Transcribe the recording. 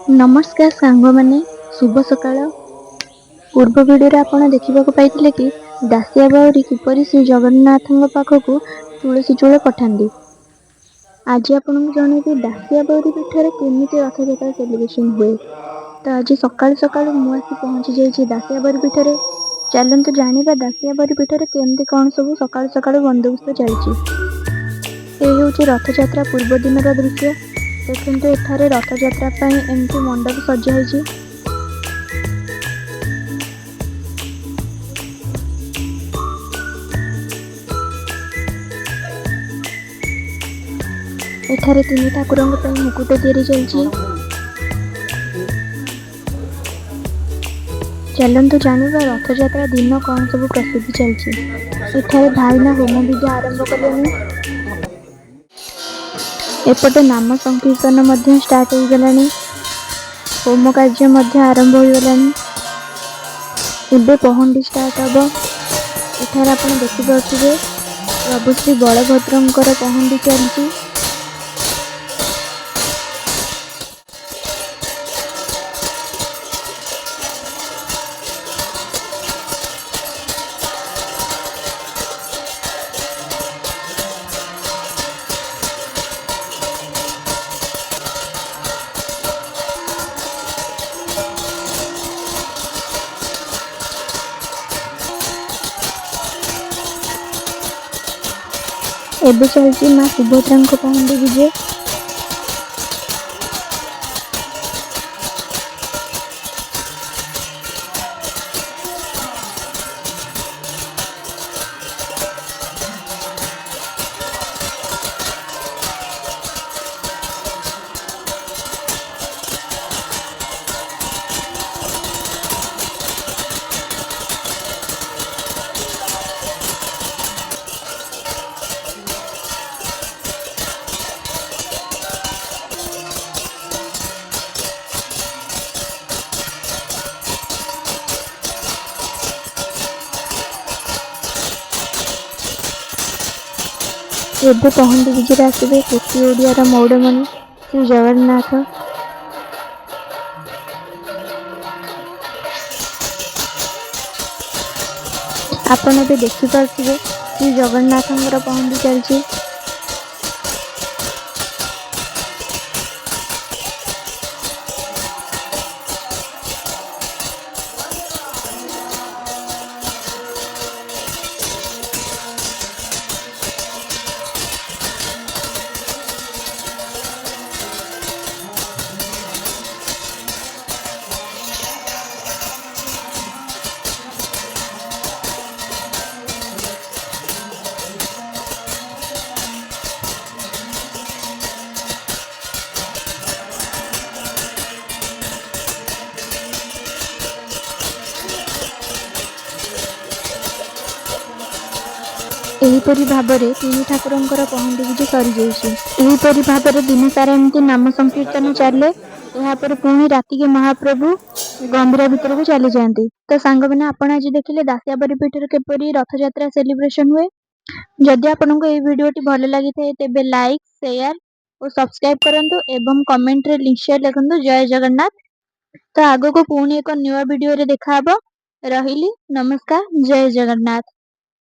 नमस्कार सांग मैंने शुभ सकाळ। पूर्व भिडियो आपण देखा पाई कि दासिया बाउरी किपरि श्री जगन्नाथ पाखक तुलसी चूल पठाती। आज आपको जनइबी दासिया बाउरी पीठर केमी रथ यात्रा सेलिब्रेशन हुए। तो आज सकाल सकाल मुझे पहुंची जाइए दासिया बाउरी पीठर। चलतु जाना दासिया बाउरी पीठर केमती कौन सब सकाल सकाल बंदोबस्त चलती। रथ यात्रा पूर्व दिन दृश्य देखते। एठारे रथ यात्रा एमती मंडप सजाई। एठारे तीन ठाकुर मुकुट तैयारी चलती। चलतु जाना रथ यात्रा दिन कौन सब प्रस्तुति चलती। एठारे भाईना होम विधि आरंभ कले। एपटे नाम संकीर्तन स्टार्ट हो गला। होम कार्य आरंभ हो गला। एबे पहंडी स्टार्ट हम। एठार आप देखिपे प्रभु श्री बलभद्रंकर पहंडी चलती। एबे चलती माँ सुभद्रा पहंडी विजय। एबे पहंडी विजय आसबे कोटी ओडियार मौड़मणि श्री जगन्नाथ। आपण एबे देखि पार्थिबे श्री जगन्नाथंकर पहंडी चलची। एहीपरि भाबरे तीन ठाकुरंकर पहंडी विजय सरी जाइए। एहीपरि भाबरे दिन सारा एमती नाम संकीर्तन चले। यापर पुणी राति के महाप्रभु गंभीरा भितर को चली जाती। तो सांग मैंने आपण आज देखिले दासिया बाउरी पीठर केपरि रथ यात्रा सेलिब्रेशन हुए। जदि आपको ये वीडियोटी भल लगी थे तेबे लाइक शेयर और सब्सक्राइब करंतु एवं कमेंट रे निश्चय लिखंतु जय जगन्नाथ। तो आगो को पुणी एक न्यू वीडियो रे देखा हबो। रहिली नमस्कार जय जगन्नाथ।